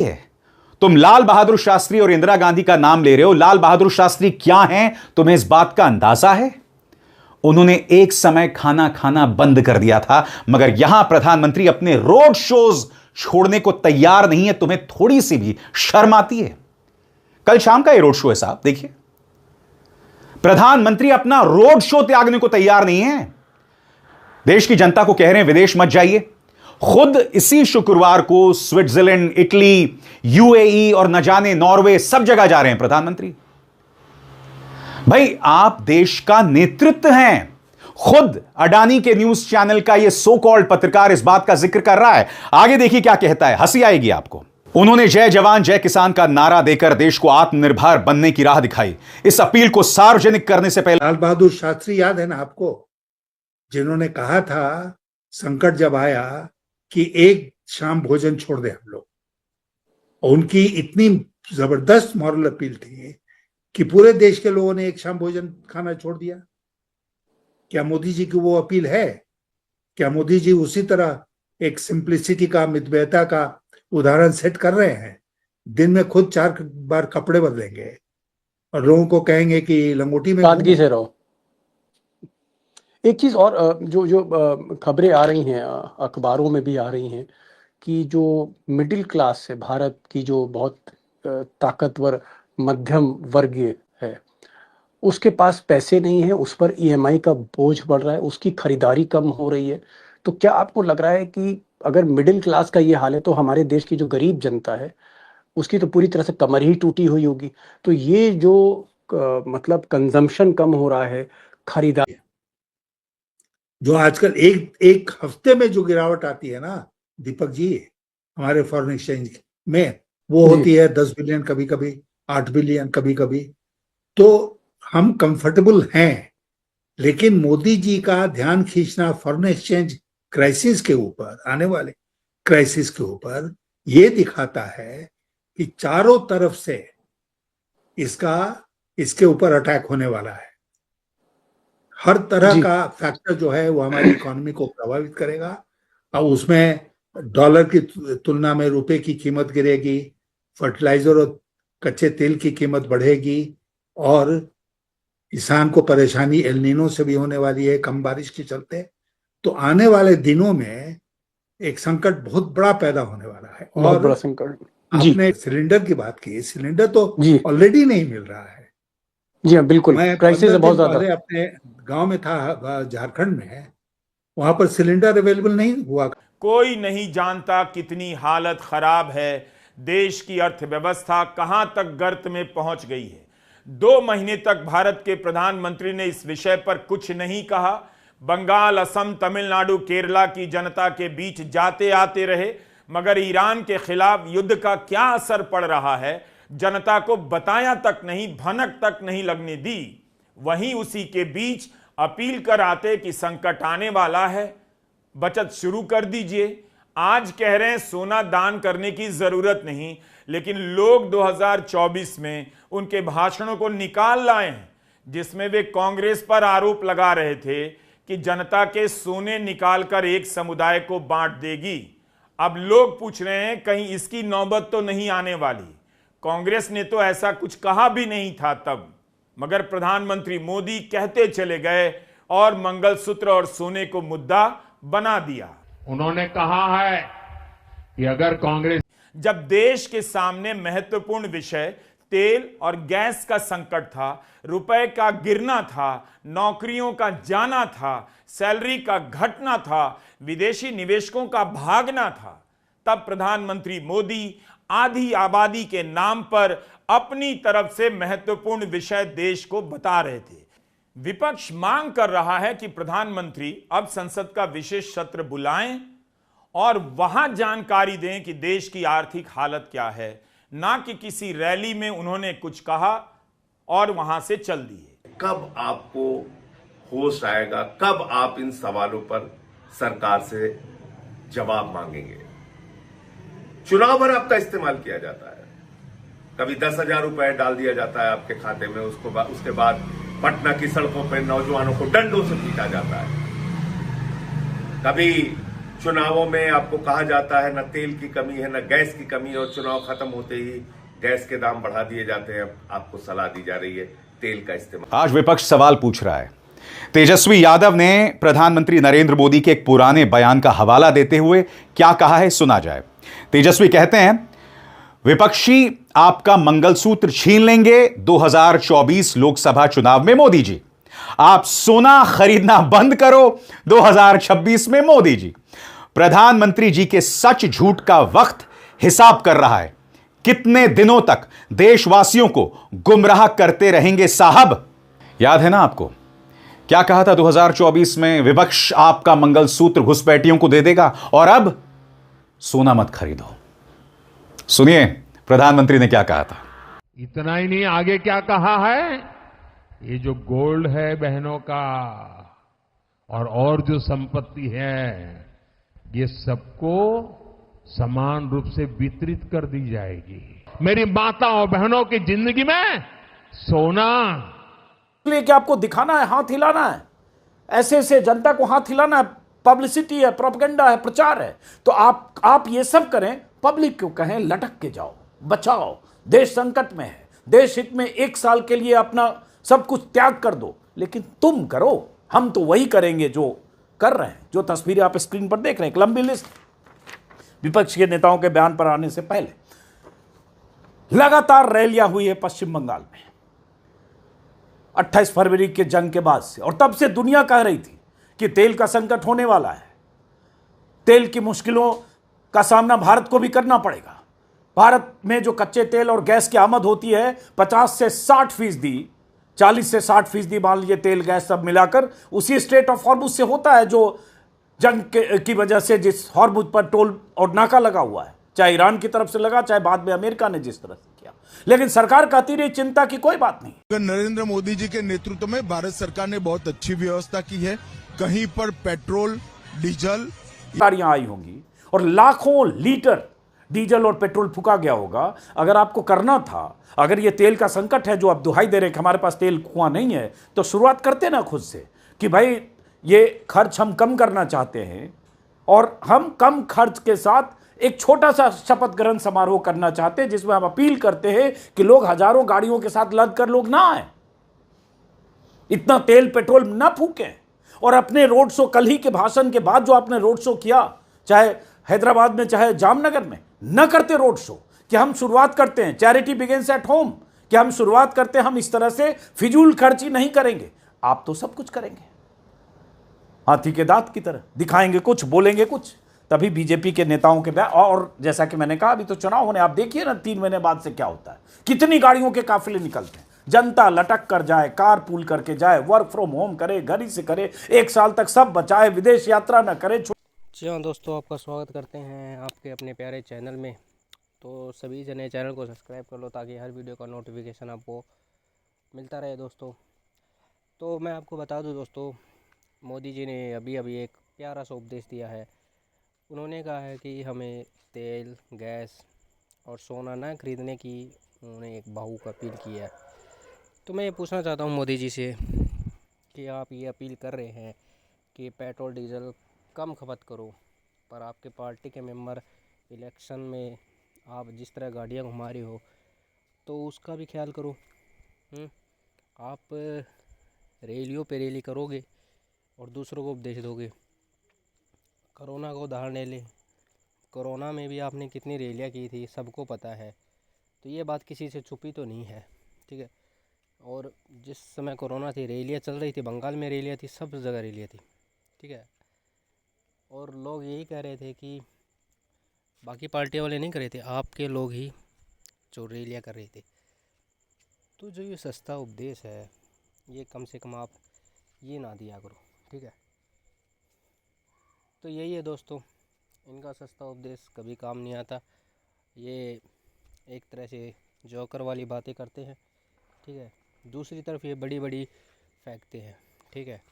है। तुम लाल बहादुर शास्त्री और इंदिरा गांधी का नाम ले रहे हो। लाल बहादुर शास्त्री क्या हैं, तुम्हें इस बात का अंदाजा है? उन्होंने एक समय खाना खाना बंद कर दिया था, मगर यहां प्रधानमंत्री अपने रोड शोज छोड़ने को तैयार नहीं है। तुम्हें थोड़ी सी भी शर्म आती है? कल शाम का ये रोड शो है साहब, देखिए, प्रधानमंत्री अपना रोड शो त्यागने को तैयार नहीं है। देश की जनता को कह रहे हैं विदेश मत जाइए। खुद इसी शुक्रवार को स्विट्जरलैंड, इटली, यूएई और न जाने नॉर्वे, सब जगह जा रहे हैं प्रधानमंत्री। भाई, आप देश का नेतृत्व हैं। खुद अडानी के न्यूज चैनल का यह सो कॉल्ड पत्रकार इस बात का जिक्र कर रहा है। आगे देखिए क्या कहता है, हंसी आएगी आपको। उन्होंने जय जवान जय किसान का नारा देकर देश को आत्मनिर्भर बनने की राह दिखाई। इस अपील को सार्वजनिक करने से पहले लाल बहादुर शास्त्री याद है ना आपको, जिन्होंने कहा था संकट जब आया कि एक शाम भोजन छोड़ दे हम लोग। उनकी इतनी जबरदस्त मॉरल अपील थी कि पूरे देश के लोगों ने एक शाम भोजन खाना छोड़ दिया। क्या मोदी जी की वो अपील है? क्या मोदी जी उसी तरह एक सिंप्लिसिटी का, मितव्ययता का उदाहरण सेट कर रहे हैं? दिन में खुद 4 बार कपड़े बदलेंगे और लोगों को कहेंगे कि लंगोटी में सादगी से रहो। एक चीज और जो खबरें आ रही हैं, अखबारों में भी आ रही हैं कि जो मिडिल क्लास है भारत की, जो बहुत ताकतवर मध्यम वर्गीय है, उसके पास पैसे नहीं है, उस पर ईएमआई का बोझ बढ़ रहा है, उसकी खरीदारी कम हो रही है। तो क्या आपको लग रहा है कि अगर मिडिल क्लास का ये हाल है तो हमारे देश की जो गरीब जनता है उसकी तो पूरी तरह से कमर ही टूटी हुई होगी? तो ये जो मतलब कंजम्पशन कम हो रहा है, खरीदारी, जो आजकल एक हफ्ते में जो गिरावट आती है ना दीपक जी हमारे फॉरेन एक्सचेंज में, वो होती है 10 बिलियन, कभी कभी 8 बिलियन, कभी कभी। तो हम कंफर्टेबल हैं, लेकिन मोदी जी का ध्यान खींचना फॉरेन एक्सचेंज क्राइसिस के ऊपर, आने वाले क्राइसिस के ऊपर, ये दिखाता है कि चारों तरफ से इसके ऊपर अटैक होने वाला है। हर तरह का फैक्टर जो है वो हमारी इकोनॉमी को प्रभावित करेगा और उसमें डॉलर की तुलना में रुपए की कीमत गिरेगी, फर्टिलाइजर और कच्चे तेल की कीमत बढ़ेगी और किसान को परेशानी एल नीनो से भी होने वाली है, कम बारिश के चलते। तो आने वाले दिनों में एक संकट बहुत बड़ा पैदा होने वाला है। और बड़ा संकट। आपने सिलेंडर की बात की, सिलेंडर तो ऑलरेडी नहीं मिल रहा है। जी हाँ, बिल्कुल, मैं क्राइसिस है बहुत ज्यादा। पहले अपने गांव में था, झारखंड में, वहां पर सिलेंडर अवेलेबल नहीं हुआ। कोई नहीं जानता कितनी हालत खराब है, देश की अर्थव्यवस्था कहां तक गर्त में पहुंच गई है। 2 महीने तक भारत के प्रधानमंत्री ने इस विषय पर कुछ नहीं कहा। बंगाल, असम, तमिलनाडु, केरला की जनता के बीच जाते आते रहे, मगर ईरान के खिलाफ युद्ध का क्या असर पड़ रहा है जनता को बताया तक नहीं, भनक तक नहीं लगने दी। वहीं उसी के बीच अपील कर आते कि संकट आने वाला है, बचत शुरू कर दीजिए। आज कह रहे हैं सोना दान करने की जरूरत नहीं, लेकिन लोग 2024 में उनके भाषणों को निकाल लाए हैं जिसमें वे कांग्रेस पर आरोप लगा रहे थे कि जनता के सोने निकालकर एक समुदाय को बांट देगी। अब लोग पूछ रहे हैं कहीं इसकी नौबत तो नहीं आने वाली। कांग्रेस ने तो ऐसा कुछ कहा भी नहीं था तब, मगर प्रधानमंत्री मोदी कहते चले गए और मंगलसूत्र और सोने को मुद्दा बना दिया। उन्होंने कहा है कि अगर कांग्रेस, जब देश के सामने महत्वपूर्ण विषय तेल और गैस का संकट था, रुपए का गिरना था, नौकरियों का जाना था, सैलरी का घटना था, विदेशी निवेशकों का भागना था, तब प्रधानमंत्री मोदी आधी आबादी के नाम पर अपनी तरफ से महत्वपूर्ण विषय देश को बता रहे थे। विपक्ष मांग कर रहा है कि प्रधानमंत्री अब संसद का विशेष सत्र बुलाएं और वहां जानकारी दें कि देश की आर्थिक हालत क्या है, ना कि किसी रैली में उन्होंने कुछ कहा और वहां से चल दिए। कब आपको होश आएगा, कब आप इन सवालों पर सरकार से जवाब मांगेंगे? चुनाव भर आपका इस्तेमाल किया जाता है, कभी 10,000 रुपए डाल दिया जाता है आपके खाते में, उसके बाद पटना की सड़कों पर नौजवानों को डंडों से पीटा जाता है, कभी चुनावों में आपको कहा जाता है न तेल की कमी है न गैस की कमी है, और चुनाव खत्म होते ही गैस के दाम बढ़ा दिए जाते हैं। आपको सलाह दी जा रही है तेल का इस्तेमाल। आज विपक्ष सवाल पूछ रहा है। तेजस्वी यादव ने प्रधानमंत्री नरेंद्र मोदी के एक पुराने बयान का हवाला देते हुए क्या कहा है, सुना जाए। तेजस्वी कहते हैं, विपक्षी आपका मंगलसूत्र छीन लेंगे 2024 लोकसभा चुनाव में मोदी जी। आप सोना खरीदना बंद करो 2026 में मोदी जी। प्रधानमंत्री जी के सच झूठ का वक्त हिसाब कर रहा है। कितने दिनों तक देशवासियों को गुमराह करते रहेंगे साहब। याद है ना आपको क्या कहा था 2024 में? विपक्ष आपका मंगलसूत्र घुसपैठियों को दे देगा और अब सोना मत खरीदो। सुनिए प्रधानमंत्री ने क्या कहा था। इतना ही नहीं, आगे क्या कहा है? ये जो गोल्ड है बहनों का और जो संपत्ति है, ये सबको समान रूप से वितरित कर दी जाएगी। मेरी माताओं बहनों की जिंदगी में सोना, इसलिए कि आपको दिखाना है, हाथ हिलाना है, ऐसे ऐसे जनता को हाथ हिलाना है, पब्लिसिटी है, प्रोपेगेंडा है, प्रचार है। तो आप ये सब करें, पब्लिक को कहें लटक के जाओ, बचाओ, देश संकट में है, देश हित में 1 साल के लिए अपना सब कुछ त्याग कर दो। लेकिन तुम करो, हम तो वही करेंगे जो कर रहे हैं। जो तस्वीरें आप स्क्रीन पर देख रहे हैं, एक लंबी लिस्ट विपक्ष के नेताओं के बयान पर आने से पहले। लगातार रैलियां हुई है पश्चिम बंगाल में 28 फरवरी के जंग के बाद से, और तब से दुनिया कह रही थी कि तेल का संकट होने वाला है, तेल की मुश्किलों का सामना भारत को भी करना पड़ेगा। भारत में जो कच्चे तेल और गैस की आमद होती है 50 से 60%, 40 से 60% मान लीजिए तेल गैस सब मिलाकर उसी स्ट्रेट ऑफ हॉर्मुज से होता है, जो जंग की वजह से जिस हॉर्मुज पर टोल और नाका लगा हुआ है, चाहे ईरान की तरफ से लगा, चाहे बाद में अमेरिका ने जिस तरह से किया। लेकिन सरकार कहती रही चिंता की कोई बात नहीं। नरेंद्र मोदी जी के नेतृत्व में भारत सरकार ने बहुत अच्छी व्यवस्था की है। कहीं पर पेट्रोल डीजल गाड़ियां आई होंगी और लाखों लीटर डीजल और पेट्रोल फूका गया होगा। अगर आपको करना था, अगर ये तेल का संकट है जो आप दुहाई दे रहे कि हमारे पास तेल कुआं नहीं है, तो शुरुआत करते ना खुद से कि भाई ये खर्च हम कम करना चाहते हैं और हम कम खर्च के साथ एक छोटा सा शपथ ग्रहण समारोह करना चाहते हैं, जिसमें हम अपील करते हैं कि लोग हजारों गाड़ियों के साथ लद कर लोग ना आए, इतना तेल पेट्रोल ना फूकें। और अपने रोड शो, कल ही के भाषण के बाद जो आपने रोड शो किया, चाहे हैदराबाद में चाहे जामनगर में, न करते रोड शो कि हम शुरुआत करते हैं, चैरिटी बिगिंस एट होम, कि हम शुरुआत करते हैं, हम इस तरह से फिजूल खर्ची नहीं करेंगे। आप तो सब कुछ करेंगे, हाथी के दांत की तरह दिखाएंगे कुछ, बोलेंगे कुछ, तभी बीजेपी के नेताओं के बयान। और जैसा कि मैंने कहा, अभी तो चुनाव होने, आप देखिए ना 3 महीने बाद से क्या होता है, कितनी गाड़ियों के काफिले निकलते हैं, जनता लटक कर जाए, कार पूल करके जाए, वर्क फ्रॉम होम करे, घर ही से करे, 1 साल तक सब बचाए, विदेश यात्रा न करे। जी हाँ दोस्तों, आपका स्वागत करते हैं आपके अपने प्यारे चैनल में। तो सभी जने चैनल को सब्सक्राइब कर लो ताकि हर वीडियो का नोटिफिकेशन आपको मिलता रहे दोस्तों। तो मैं आपको बता दूं दोस्तों, मोदी जी ने अभी एक प्यारा सा उपदेश दिया है। उन्होंने कहा है कि हमें तेल, गैस और सोना ना खरीदने की उन्होंने एक भावुक अपील की है। तो मैं ये पूछना चाहता हूँ मोदी जी से कि आप ये अपील कर रहे हैं कि पेट्रोल डीजल कम खपत करो, पर आपके पार्टी के मेंबर इलेक्शन में आप जिस तरह गाड़ियाँ घुमा रहे हो तो उसका भी ख्याल करो। आप रैलियों पे रैली करोगे और दूसरों को उपदेश दोगे। कोरोना को उदाहरण ले लें, कोरोना में भी आपने कितनी रैलियाँ की थी, सबको पता है। तो ये बात किसी से छुपी तो नहीं है, ठीक है। और जिस समय कोरोना थी, रैलियाँ चल रही थी, बंगाल में रैलियाँ थी, सब जगह रैलियाँ थी, ठीक है। और लोग यही कह रहे थे कि बाकी पार्टियों वाले नहीं कर रहे थे, आपके लोग ही जो रैलियाँ कर रहे थे। तो जो ये सस्ता उपदेश है, ये कम से कम आप ये ना दिया करो, ठीक है। तो यही है दोस्तों, इनका सस्ता उपदेश कभी काम नहीं आता। ये एक तरह से जोकर वाली बातें करते हैं, ठीक है। दूसरी तरफ ये बड़ी बड़ी फेंकते हैं, ठीक है।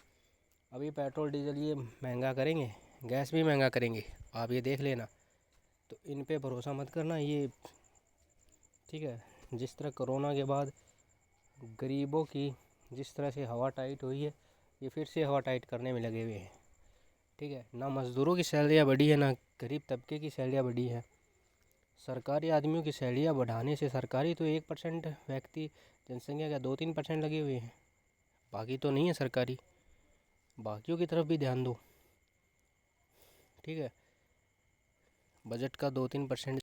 अभी पेट्रोल डीजल ये महंगा करेंगे, गैस भी महंगा करेंगे, आप ये देख लेना। तो इन पे भरोसा मत करना, ये ठीक है। जिस तरह कोरोना के बाद गरीबों की जिस तरह से हवा टाइट हुई है, ये फिर से हवा टाइट करने में लगे हुए हैं। ठीक है, ना मज़दूरों की सैलरियाँ बढ़ी है, ना गरीब तबके की सैलरियाँ बढ़ी है। सरकारी आदमियों की सैलरियाँ बढ़ाने से, सरकारी तो 1% व्यक्ति जनसंख्या का 2-3% लगे हुए हैं, बाकी तो नहीं है सरकारी। बाकियों की तरफ भी ध्यान दो, ठीक है। बजट का 2-3%